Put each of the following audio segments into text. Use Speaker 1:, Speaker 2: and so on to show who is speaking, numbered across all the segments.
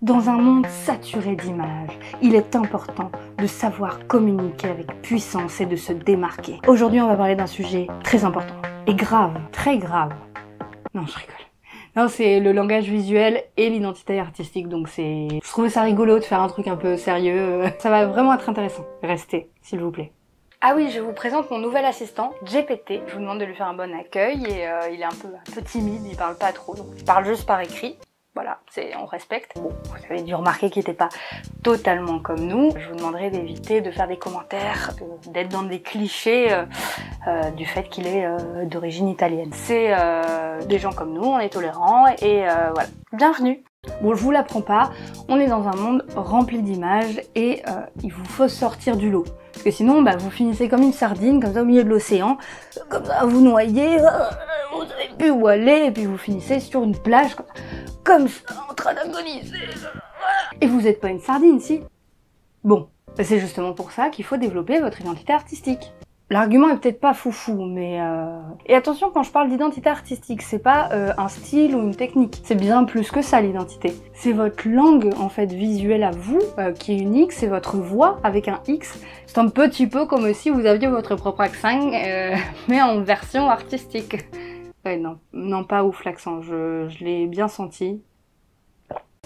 Speaker 1: Dans un monde saturé d'images, il est important de savoir communiquer avec puissance et de se démarquer. Aujourd'hui, on va parler d'un sujet très important et grave, très grave. Non, je rigole. Non, c'est le langage visuel et l'identité artistique, donc je trouvais ça rigolo de faire un truc un peu sérieux. Ça va vraiment être intéressant. Restez, s'il vous plaît. Ah oui, je vous présente mon nouvel assistant, GPT. Je vous demande de lui faire un bon accueil et il est un peu timide, il parle pas trop, donc il parle juste par écrit. Voilà, on respecte. Bon, vous avez dû remarquer qu'il n'était pas totalement comme nous. Je vous demanderai d'éviter de faire des commentaires, d'être dans des clichés du fait qu'il est d'origine italienne. C'est des gens comme nous, on est tolérants et voilà. Bienvenue. Bon, je vous l'apprends pas, on est dans un monde rempli d'images et il vous faut sortir du lot. Parce que sinon, vous finissez comme une sardine, comme ça au milieu de l'océan, comme ça vous noyez, vous savez plus où aller, et puis vous finissez sur une plage, comme ça, en train d'agoniser. Et vous n'êtes pas une sardine, si? Bon, c'est justement pour ça qu'il faut développer votre identité artistique. L'argument est peut-être pas foufou, mais Et attention, quand je parle d'identité artistique, c'est pas un style ou une technique. C'est bien plus que ça, l'identité. C'est votre langue, en fait, visuelle à vous, qui est unique, c'est votre voix, avec un X. C'est un petit peu comme si vous aviez votre propre accent, mais en version artistique. Ouais, non, pas ouf l'accent, je l'ai bien senti.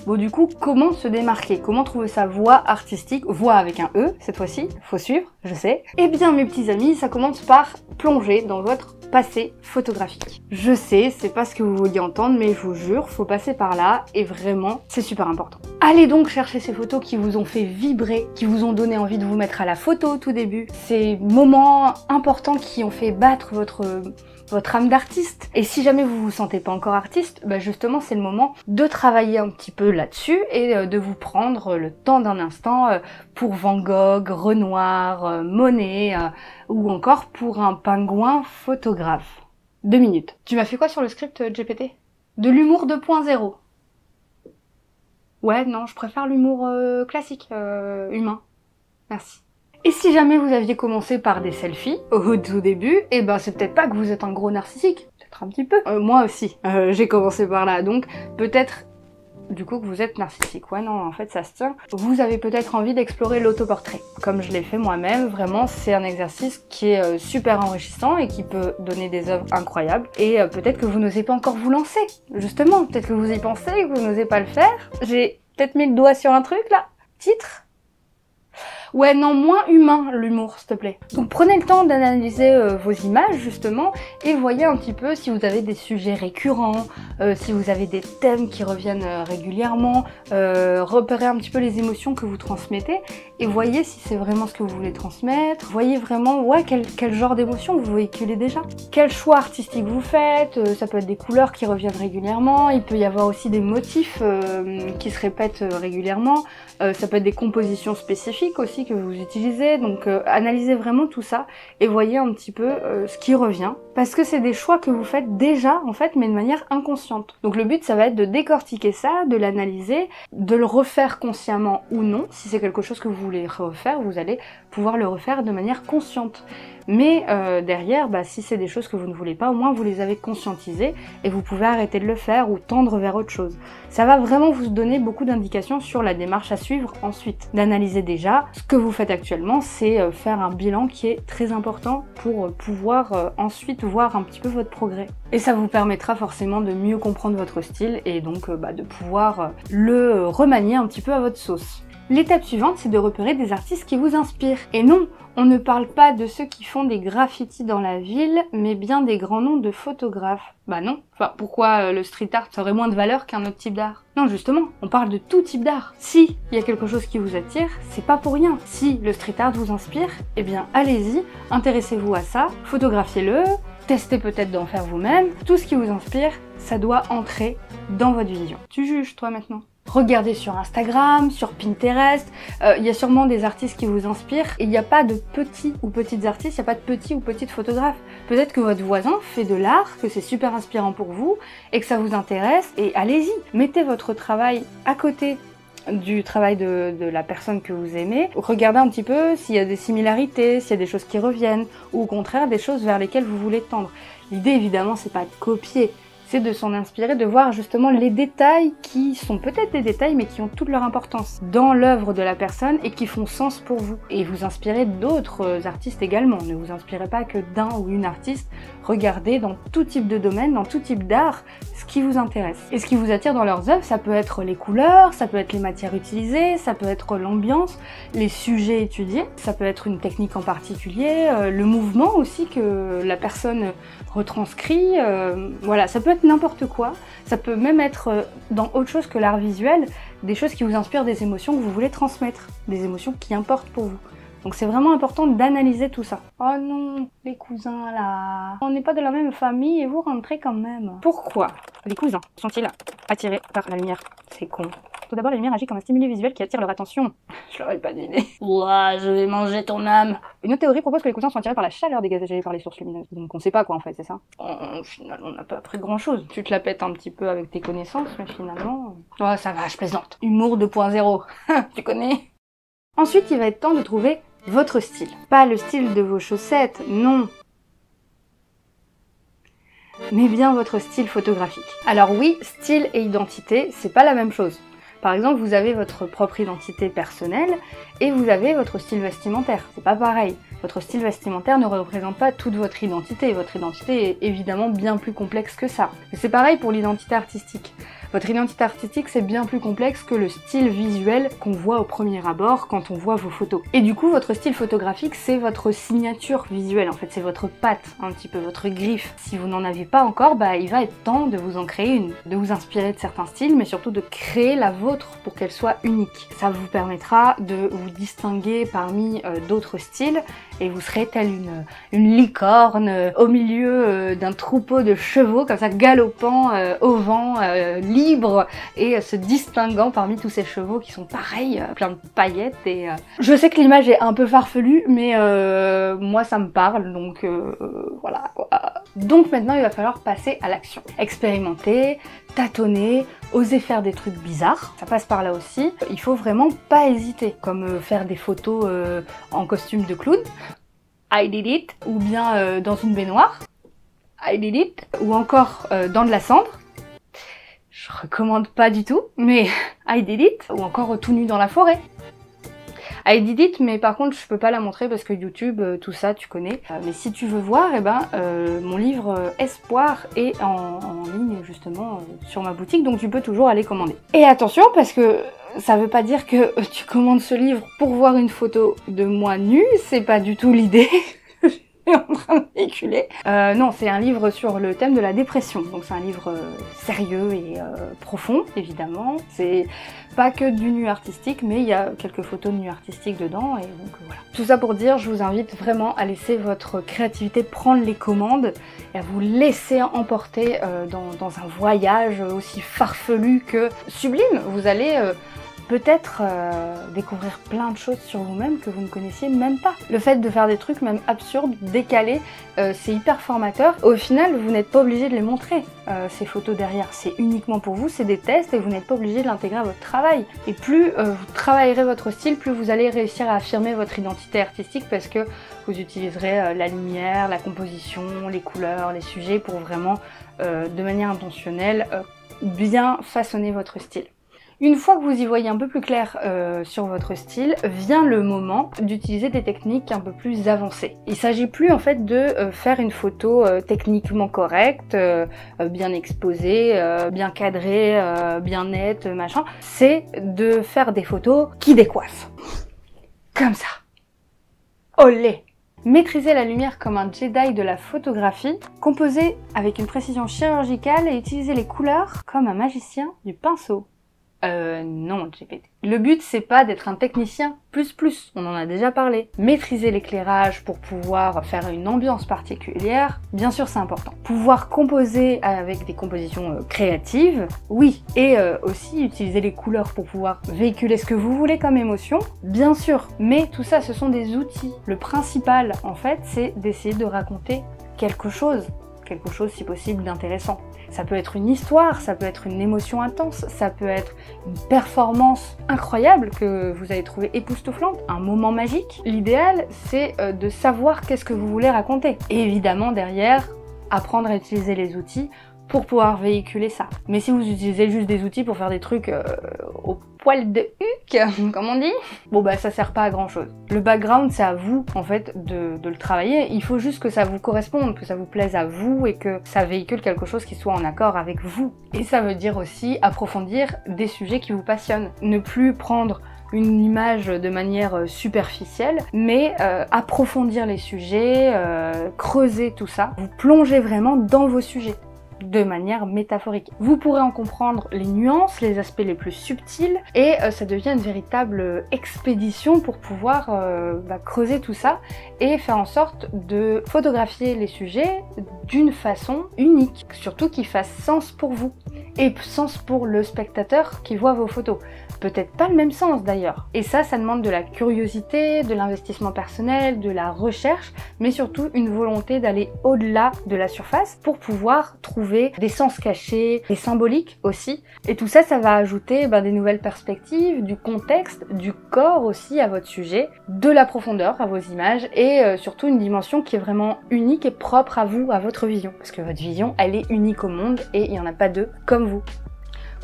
Speaker 1: Bon, du coup, comment se démarquer? Comment trouver sa voix artistique? Voix avec un E, cette fois-ci, faut suivre, je sais. Eh bien, mes petits amis, ça commence par plonger dans votre passé photographique. Je sais, c'est pas ce que vous vouliez entendre, mais je vous jure, faut passer par là, et vraiment, c'est super important. Allez donc chercher ces photos qui vous ont fait vibrer, qui vous ont donné envie de vous mettre à la photo au tout début. Ces moments importants qui ont fait battre votre âme d'artiste. Et si jamais vous vous sentez pas encore artiste, justement c'est le moment de travailler un petit peu là-dessus et de vous prendre le temps d'un instant pour Van Gogh, Renoir, Monet ou encore pour un pingouin photographe. 2 minutes. Tu m'as fait quoi sur le script GPT? De l'humour 2.0. Ouais, non, je préfère l'humour classique, humain. Merci. Et si jamais vous aviez commencé par des selfies au tout début, c'est peut-être pas que vous êtes un gros narcissique, peut-être un petit peu. Moi aussi, j'ai commencé par là, donc peut-être du coup que vous êtes narcissique. Ouais, non, en fait ça se tient. Vous avez peut-être envie d'explorer l'autoportrait, comme je l'ai fait moi-même. Vraiment, c'est un exercice qui est super enrichissant et qui peut donner des œuvres incroyables. Et peut-être que vous n'osez pas encore vous lancer, justement. Peut-être que vous y pensez et que vous n'osez pas le faire. J'ai peut-être mis le doigt sur un truc là. Titre? Ouais, non, moins humain l'humour, s'il te plaît. Donc prenez le temps d'analyser vos images, justement, et voyez un petit peu si vous avez des sujets récurrents, si vous avez des thèmes qui reviennent régulièrement, repérez un petit peu les émotions que vous transmettez, et voyez si c'est vraiment ce que vous voulez transmettre, voyez vraiment, quel genre d'émotions vous véhiculez déjà. Quel choix artistique vous faites, ça peut être des couleurs qui reviennent régulièrement, il peut y avoir aussi des motifs qui se répètent régulièrement, ça peut être des compositions spécifiques aussi que vous utilisez, donc analysez vraiment tout ça et voyez un petit peu ce qui revient, parce que c'est des choix que vous faites déjà en fait, mais de manière inconsciente. Donc le but ça va être de décortiquer ça, de l'analyser, de le refaire consciemment ou non. Si c'est quelque chose que vous voulez refaire, vous allez pouvoir le refaire de manière consciente. Mais derrière, si c'est des choses que vous ne voulez pas, au moins vous les avez conscientisées et vous pouvez arrêter de le faire ou tendre vers autre chose. Ça va vraiment vous donner beaucoup d'indications sur la démarche à suivre ensuite. D'analyser déjà ce que vous faites actuellement, c'est faire un bilan qui est très important pour pouvoir ensuite voir un petit peu votre progrès. Et ça vous permettra forcément de mieux comprendre votre style et donc de pouvoir le remanier un petit peu à votre sauce. L'étape suivante, c'est de repérer des artistes qui vous inspirent. Et non, on ne parle pas de ceux qui font des graffitis dans la ville, mais bien des grands noms de photographes. Bah non, enfin pourquoi le street art aurait moins de valeur qu'un autre type d'art? Non, justement, on parle de tout type d'art. Si il y a quelque chose qui vous attire, c'est pas pour rien. Si le street art vous inspire, eh bien allez-y, intéressez-vous à ça, photographiez-le, testez peut-être d'en faire vous-même. Tout ce qui vous inspire, ça doit entrer dans votre vision. Tu juges toi maintenant? Regardez sur Instagram, sur Pinterest, il y a sûrement des artistes qui vous inspirent. Il n'y a pas de petits ou petites artistes, il n'y a pas de petits ou petites photographes. Peut-être que votre voisin fait de l'art, que c'est super inspirant pour vous et que ça vous intéresse, et allez-y, mettez votre travail à côté du travail de la personne que vous aimez. Regardez un petit peu s'il y a des similarités, s'il y a des choses qui reviennent, ou au contraire des choses vers lesquelles vous voulez tendre. L'idée évidemment c'est pas de copier, c'est de s'en inspirer, de voir justement les détails qui sont peut-être des détails mais qui ont toute leur importance dans l'œuvre de la personne et qui font sens pour vous. Et vous inspirez d'autres artistes également, ne vous inspirez pas que d'un ou une artiste, regardez dans tout type de domaine, dans tout type d'art, ce qui vous intéresse. Et ce qui vous attire dans leurs œuvres, ça peut être les couleurs, ça peut être les matières utilisées, ça peut être l'ambiance, les sujets étudiés, ça peut être une technique en particulier, le mouvement aussi que la personne retranscrit, voilà, ça peut être n'importe quoi, ça peut même être dans autre chose que l'art visuel, des choses qui vous inspirent des émotions que vous voulez transmettre, des émotions qui importent pour vous. Donc c'est vraiment important d'analyser tout ça. Oh non, les cousins là, on n'est pas de la même famille et vous rentrez quand même. Pourquoi les cousins sont-ils attirés par la lumière? C'est con. Tout d'abord, la lumière agit comme un stimuli visuel qui attire leur attention. Je l'aurais pas deviné. Ouah, je vais manger ton âme. Une autre théorie propose que les cousins sont attirés par la chaleur dégagée par les sources lumineuses. Donc on sait pas quoi en fait, c'est ça? Au final, on n'a pas appris grand chose. Tu te la pètes un petit peu avec tes connaissances, mais finalement... Oh, ça va, je plaisante. Humour 2.0. Tu connais? Ensuite, il va être temps de trouver votre style. Pas le style de vos chaussettes, non. Mais bien votre style photographique. Alors oui, style et identité, c'est pas la même chose. Par exemple, vous avez votre propre identité personnelle et vous avez votre style vestimentaire. C'est pas pareil. Votre style vestimentaire ne représente pas toute votre identité. Votre identité est évidemment bien plus complexe que ça. Et c'est pareil pour l'identité artistique. Votre identité artistique, c'est bien plus complexe que le style visuel qu'on voit au premier abord quand on voit vos photos. Et du coup, votre style photographique, c'est votre signature visuelle. En fait, c'est votre patte, un petit peu, votre griffe. Si vous n'en avez pas encore, bah, il va être temps de vous en créer une, de vous inspirer de certains styles, mais surtout de créer la vôtre pour qu'elle soit unique. Ça vous permettra de vous distinguer parmi d'autres styles et vous serez telle une licorne au milieu d'un troupeau de chevaux, comme ça, galopant au vent, libre et se distinguant parmi tous ces chevaux qui sont pareils, plein de paillettes. Et je sais que l'image est un peu farfelue, mais moi ça me parle, donc voilà quoi. Donc maintenant il va falloir passer à l'action. Expérimenter, tâtonner, oser faire des trucs bizarres, ça passe par là aussi. Il faut vraiment pas hésiter, comme faire des photos en costume de clown, I did it, ou bien dans une baignoire, I did it, ou encore dans de la cendre. Je recommande pas du tout, mais I did it, ou encore tout nu dans la forêt. I did it, mais par contre je peux pas la montrer parce que YouTube, tout ça tu connais. Mais si tu veux voir, eh ben, mon livre Espoir est en ligne justement sur ma boutique, donc tu peux toujours aller commander. Et attention parce que ça veut pas dire que tu commandes ce livre pour voir une photo de moi nue, c'est pas du tout l'idée. En train de véhiculer. Non, c'est un livre sur le thème de la dépression, donc c'est un livre sérieux et profond, évidemment. C'est pas que du nu artistique, mais il y a quelques photos de nu artistique dedans, et donc voilà. Tout ça pour dire, je vous invite vraiment à laisser votre créativité prendre les commandes et à vous laisser emporter dans un voyage aussi farfelu que sublime. Vous allez peut-être découvrir plein de choses sur vous-même que vous ne connaissiez même pas. Le fait de faire des trucs même absurdes, décalés, c'est hyper formateur. Au final, vous n'êtes pas obligé de les montrer, ces photos derrière. C'est uniquement pour vous, c'est des tests et vous n'êtes pas obligé de l'intégrer à votre travail. Et plus vous travaillerez votre style, plus vous allez réussir à affirmer votre identité artistique parce que vous utiliserez la lumière, la composition, les couleurs, les sujets pour vraiment, de manière intentionnelle, bien façonner votre style. Une fois que vous y voyez un peu plus clair sur votre style, vient le moment d'utiliser des techniques un peu plus avancées. Il s'agit plus en fait de faire une photo techniquement correcte, bien exposée, bien cadrée, bien nette, machin. C'est de faire des photos qui décoiffent. Comme ça. Olé! Maîtriser la lumière comme un Jedi de la photographie, composer avec une précision chirurgicale et utiliser les couleurs comme un magicien du pinceau. Non, GPT. Le but, c'est pas d'être un technicien plus, on en a déjà parlé. Maîtriser l'éclairage pour pouvoir faire une ambiance particulière, bien sûr c'est important. Pouvoir composer avec des compositions créatives, oui. Et aussi utiliser les couleurs pour pouvoir véhiculer ce que vous voulez comme émotion, bien sûr. Mais tout ça, ce sont des outils. Le principal, en fait, c'est d'essayer de raconter quelque chose si possible d'intéressant. Ça peut être une histoire, ça peut être une émotion intense, ça peut être une performance incroyable que vous avez trouvée époustouflante, un moment magique. L'idéal, c'est de savoir qu'est-ce que vous voulez raconter. Et évidemment, derrière, apprendre à utiliser les outils pour pouvoir véhiculer ça. Mais si vous utilisez juste des outils pour faire des trucs au poil de huc, comme on dit, bon bah ça sert pas à grand chose. Le background, c'est à vous en fait de le travailler. Il faut juste que ça vous corresponde, que ça vous plaise à vous et que ça véhicule quelque chose qui soit en accord avec vous. Et ça veut dire aussi approfondir des sujets qui vous passionnent. Ne plus prendre une image de manière superficielle, mais approfondir les sujets, creuser tout ça. Vous plongez vraiment dans vos sujets de manière métaphorique. Vous pourrez en comprendre les nuances, les aspects les plus subtils, et ça devient une véritable expédition pour pouvoir creuser tout ça et faire en sorte de photographier les sujets d'une façon unique, surtout qui fasse sens pour vous et sens pour le spectateur qui voit vos photos. Peut-être pas le même sens d'ailleurs. Et ça demande de la curiosité, de l'investissement personnel, de la recherche, mais surtout une volonté d'aller au-delà de la surface pour pouvoir trouver des sens cachés, des symboliques aussi. Et tout ça, ça va ajouter des nouvelles perspectives, du contexte, du corps aussi à votre sujet, de la profondeur à vos images et surtout une dimension qui est vraiment unique et propre à vous, à votre vision. Parce que votre vision, elle est unique au monde et il n'y en a pas deux comme vous.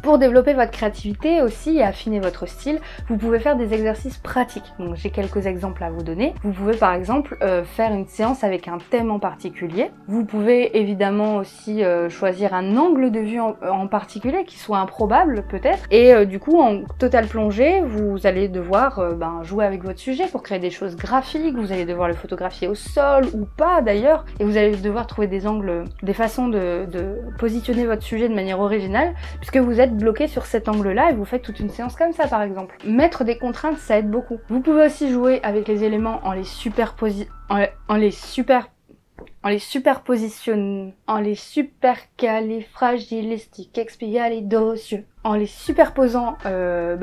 Speaker 1: Pour développer votre créativité aussi et affiner votre style, vous pouvez faire des exercices pratiques. Donc j'ai quelques exemples à vous donner. Vous pouvez par exemple faire une séance avec un thème en particulier. Vous pouvez évidemment aussi choisir un angle de vue en particulier qui soit improbable peut-être. Et du coup en totale plongée, vous allez devoir jouer avec votre sujet pour créer des choses graphiques. Vous allez devoir le photographier au sol ou pas d'ailleurs. Et vous allez devoir trouver des angles, des façons de positionner votre sujet de manière originale puisque vous êtes bloqué sur cet angle-là et vous faites toute une séance comme ça par exemple. Mettre des contraintes, ça aide beaucoup. Vous pouvez aussi jouer avec les éléments en les supercalifragilistiques-expialidocieux. En les superposant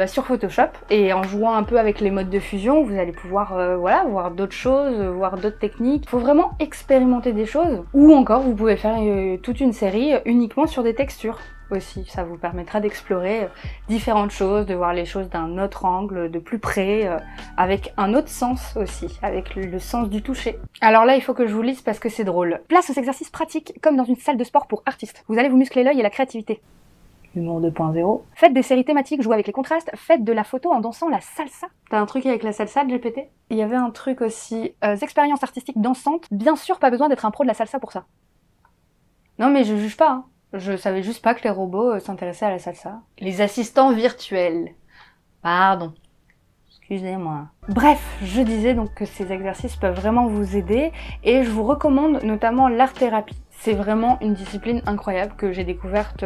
Speaker 1: sur Photoshop et en jouant un peu avec les modes de fusion, vous allez pouvoir voir d'autres choses, voir d'autres techniques. Il faut vraiment expérimenter des choses. Ou encore, vous pouvez faire toute une série uniquement sur des textures aussi. Ça vous permettra d'explorer différentes choses, de voir les choses d'un autre angle, de plus près, avec un autre sens aussi, avec le sens du toucher. Alors là, il faut que je vous lise parce que c'est drôle. Place aux exercices pratiques, comme dans une salle de sport pour artistes. Vous allez vous muscler l'œil et la créativité. Humour 2.0. Faites des séries thématiques, jouez avec les contrastes, faites de la photo en dansant la salsa. T'as un truc avec la salsa, GPT? Il y avait un truc aussi, expériences artistiques dansantes. Bien sûr, pas besoin d'être un pro de la salsa pour ça. Non mais je juge pas, hein. Je savais juste pas que les robots s'intéressaient à la salsa. Les assistants virtuels. Pardon. Excusez-moi. Bref, je disais donc que ces exercices peuvent vraiment vous aider et je vous recommande notamment l'art-thérapie. C'est vraiment une discipline incroyable que j'ai découverte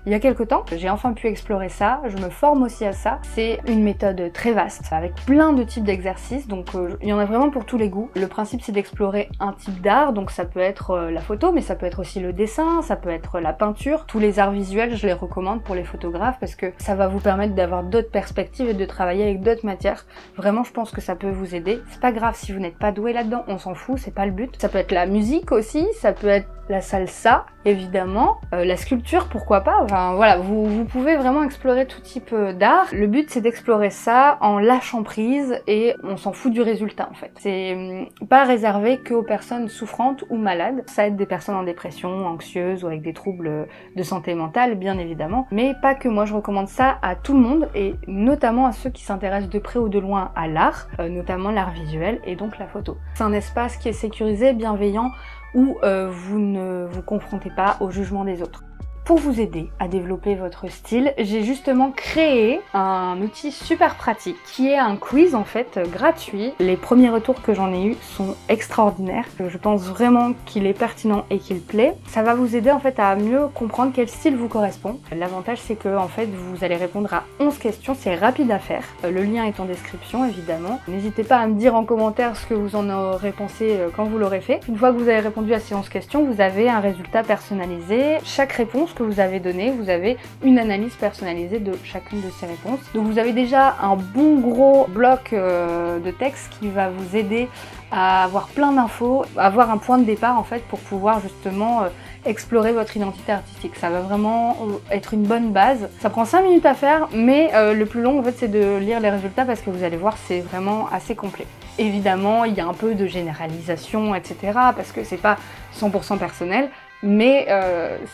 Speaker 1: il y a quelques temps. J'ai enfin pu explorer ça, je me forme aussi à ça. C'est une méthode très vaste, avec plein de types d'exercices, donc il y en a vraiment pour tous les goûts. Le principe c'est d'explorer un type d'art, donc ça peut être la photo, mais ça peut être aussi le dessin, ça peut être la peinture. Tous les arts visuels, je les recommande pour les photographes parce que ça va vous permettre d'avoir d'autres perspectives et de travailler avec d'autres matières. Vraiment, je pense que ça peut vous aider. C'est pas grave si vous n'êtes pas doué là-dedans, on s'en fout, c'est pas le but. Ça peut être la musique aussi, ça peut être la salsa, évidemment, la sculpture, pourquoi pas, enfin voilà, vous pouvez vraiment explorer tout type d'art. Le but c'est d'explorer ça en lâchant prise et on s'en fout du résultat en fait. C'est pas réservé qu'aux personnes souffrantes ou malades, ça aide des personnes en dépression, anxieuses ou avec des troubles de santé mentale bien évidemment, mais pas que. Moi je recommande ça à tout le monde et notamment à ceux qui s'intéressent de près ou de loin à l'art, notamment l'art visuel et donc la photo. C'est un espace qui est sécurisé, bienveillant, où vous ne vous confrontez pas au jugement des autres. Pour vous aider à développer votre style, j'ai justement créé un outil super pratique qui est un quiz en fait gratuit. Les premiers retours que j'en ai eu sont extraordinaires. Je pense vraiment qu'il est pertinent et qu'il plaît. Ça va vous aider en fait à mieux comprendre quel style vous correspond. L'avantage c'est que en fait vous allez répondre à 11 questions, c'est rapide à faire. Le lien est en description évidemment. N'hésitez pas à me dire en commentaire ce que vous en aurez pensé quand vous l'aurez fait. Une fois que vous avez répondu à ces 11 questions, vous avez un résultat personnalisé. Chaque réponse que vous avez donnée, vous avez une analyse personnalisée de chacune de ces réponses. Donc vous avez déjà un bon gros bloc de texte qui va vous aider à avoir plein d'infos, avoir un point de départ en fait pour pouvoir justement explorer votre identité artistique. Ça va vraiment être une bonne base. Ça prend 5 minutes à faire, mais le plus long en fait c'est de lire les résultats parce que vous allez voir c'est vraiment assez complet. Évidemment, il y a un peu de généralisation, etc. parce que c'est pas 100% personnel. mais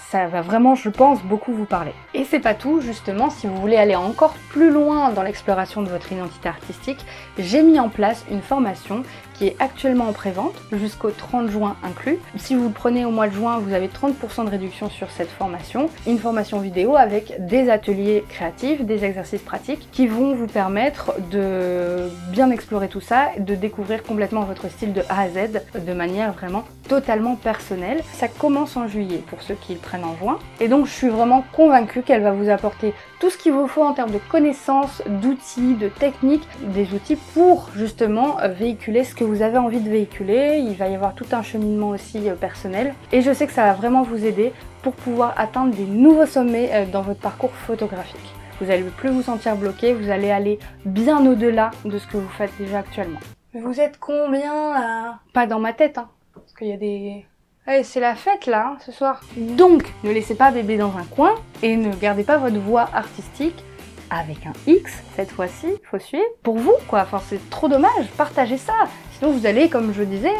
Speaker 1: ça va vraiment, je pense, beaucoup vous parler. Et c'est pas tout, justement, si vous voulez aller encore plus loin dans l'exploration de votre identité artistique, j'ai mis en place une formation qui est actuellement en prévente, jusqu'au 30 juin inclus. Si vous le prenez au mois de juin, vous avez 30% de réduction sur cette formation. Une formation vidéo avec des ateliers créatifs, des exercices pratiques qui vont vous permettre de bien explorer tout ça, de découvrir complètement votre style de A à Z de manière vraiment totalement personnelle. Ça commence en juillet pour ceux qui le prennent en juin. Et donc je suis vraiment convaincue qu'elle va vous apporter tout ce qu'il vous faut en termes de connaissances, d'outils, de techniques, des outils pour justement véhiculer ce que vous avez envie de véhiculer. Il va y avoir tout un cheminement aussi personnel. Et je sais que ça va vraiment vous aider pour pouvoir atteindre des nouveaux sommets dans votre parcours photographique. Vous n'allez plus vous sentir bloqué, vous allez aller bien au-delà de ce que vous faites déjà actuellement. Mais vous êtes combien là? Pas dans ma tête, hein, parce qu'il y a des... Allez, c'est la fête là, hein, ce soir. Donc, ne laissez pas bébé dans un coin et ne gardez pas votre voix artistique avec un X, cette fois-ci, faut suivre, pour vous quoi, enfin c'est trop dommage, partagez ça. Sinon vous allez, comme je disais,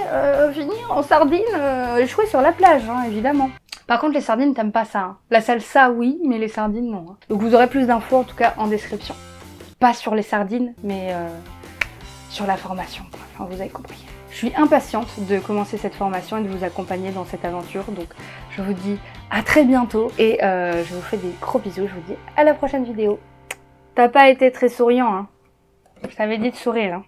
Speaker 1: finir en sardine, échouer sur la plage, hein, évidemment. Par contre les sardines, t'aimes pas ça, hein. La salsa oui, mais les sardines non. Hein. Donc vous aurez plus d'infos en tout cas en description. Pas sur les sardines, mais sur la formation, quoi. Enfin, vous avez compris. Je suis impatiente de commencer cette formation et de vous accompagner dans cette aventure, donc je vous dis à très bientôt et je vous fais des gros bisous, je vous dis à la prochaine vidéo. T'as pas été très souriant, hein. Je t'avais dit de sourire, hein.